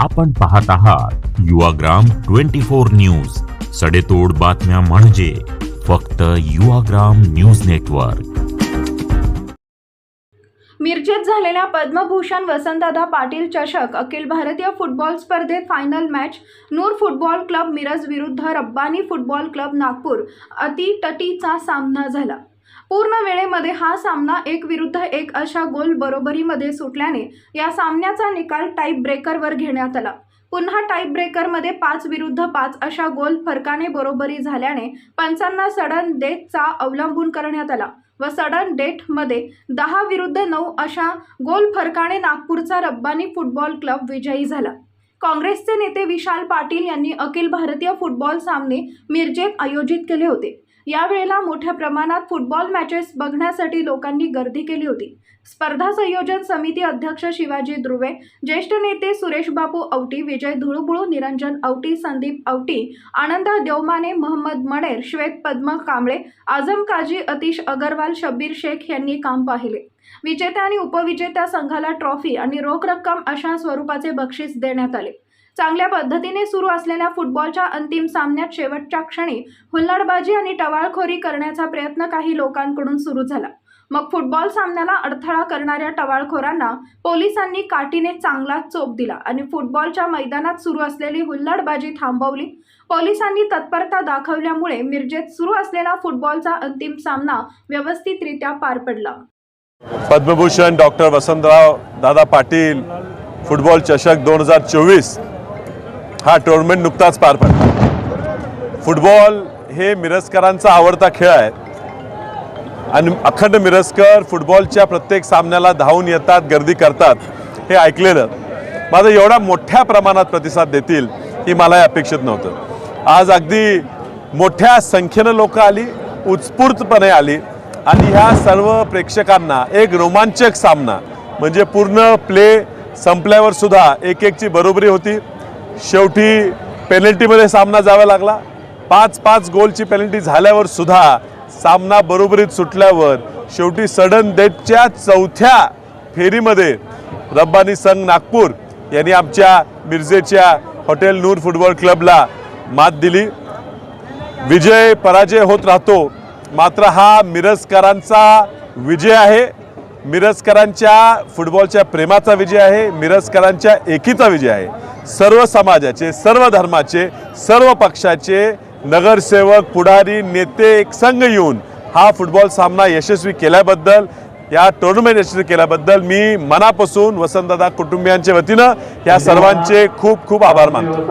आपण पाहत आहात युवाग्राम 24 न्यूज. सडेतोड बातम्या म्हणजे फक्त युवाग्राम न्यूज नेटवर्क. मिरजेत झालेल्या पद्मभूषण वसंतदादा पाटील चषक अखिल भारतीय फुटबॉल स्पर्धेत final match Noor football club Miraj विरुद्ध रब्बानी फुटबॉल क्लब नागपूर अटीतटीचा सामना झाला. पूर्ण वेळेमध्ये हा सामना 1-1 अशा गोल बरोबरीमध्ये सुटल्याने या सामन्याचा निकाल टाईप ब्रेकरवर घेण्यात आला. पुन्हा टाईप ब्रेकरमध्ये 5-5 अशा गोल फरकाने बरोबरी झाल्याने पंचांना सडन डेथचा अवलंबून करण्यात आला व सडन डेथमध्ये 10-9 अशा गोल फरकाने नागपूरचा रब्बानी फुटबॉल क्लब विजयी झाला. काँग्रेसचे नेते विशाल पाटील यांनी अखिल भारतीय फुटबॉल सामने मिरजेत आयोजित केले होते. यावेळेला मोठ्या प्रमाणात फुटबॉल मॅचेस बघण्यासाठी लोकांनी गर्दी केली होती. स्पर्धा संयोजन समिती अध्यक्ष शिवाजी ध्रुवे, ज्येष्ठ नेते सुरेश बापू औटी, विजय धुळुबुळू, निरंजन औटी, संदीप औटी, आनंद देवमाने, मोहम्मद मणेर, श्वेत पद्म कांबळे, आझम काजी, अतिश अगरवाल, शब्बीर शेख यांनी काम पाहिले. विजेत्या आणि उपविजेत्या संघाला ट्रॉफी आणि रोख रक्कम अशा स्वरूपाचे बक्षीस देण्यात आले. चांगल्या पद्धतीने सुरू असलेल्या फुटबॉलच्या अंतिम सामन्यात शेवटच्या क्षणी हुल्लडबाजी आणि टवाळखोरी करण्याचा प्रयत्न काही लोकांकडून सुरू झाला. मग फुटबॉल सामन्याला अडथळा करणाऱ्या टवाळखोरांना पोलिसांनी काठीने चांगला चोप दिला आणि फुटबॉलच्या मैदानात सुरू असलेली हुल्लडबाजी थांबवली. पोलिसांनी तत्परता दाखवल्यामुळे मिरजेत सुरू असलेला फुटबॉलचा अंतिम सामना व्यवस्थितरित्या पार पडला. पद्मभूषण डॉक्टर वसंतराव दादा पाटील फुटबॉल चषक 2024 हा टूर्नामेंट नुकताच पार पडला. फुटबॉल हे मिरजकरांचा आवडता खेळ आहे आणि अखंड मिरजकर फुटबॉलच्या प्रत्येक सामन्याला धावून येतात, गर्दी करतात हे ऐकलेलं. माझं एवढा मोठ्या प्रमाणात प्रतिसाद देतील ही मला अपेक्षित नव्हतं. आज अगदी मोठ्या संख्येनं लोक आली, उत्स्फूर्तपणे आली आणि ह्या सर्व प्रेक्षकांना एक रोमांचक सामना म्हणजे पूर्ण प्ले संपल्यावर सुद्धा 1-1ची बरोबरी होती. शेवटी पेनल्टीमध्ये सामना जावा लागला. 5-5 गोलची पेनल्टी झाल्यावर सुद्धा सामना बरोबरीत सुटल्यावर शेवटी सडन डेथच्या 4थ्या फेरीमध्ये रब्बानी संघ नागपूर यांनी आमच्या मिरजेच्या हॉटेल नूर फुटबॉल क्लबला मात दिली. विजय पराजय होत राहतो, मात्र हा मिरजकरांचा विजय आहे. मिरजकरांच्या फुटबॉलच्या प्रेमाचा विजय आहे. मिरजकरांच्या एकीचा विजय आहे. सर्व समाजाचे, सर्व धर्माचे, सर्व पक्षाचे नगरसेवक, पुढारी, नेते एक संघ येऊन हा फुटबॉल सामना यशस्वी केल्याबद्दल, या टूर्नामेंट यशस्वी केल्याबद्दल मी मनापासून वसंतदादा कुटुंबियांच्या वतीनं या सर्वांचे खूप खूप आभार मानतो.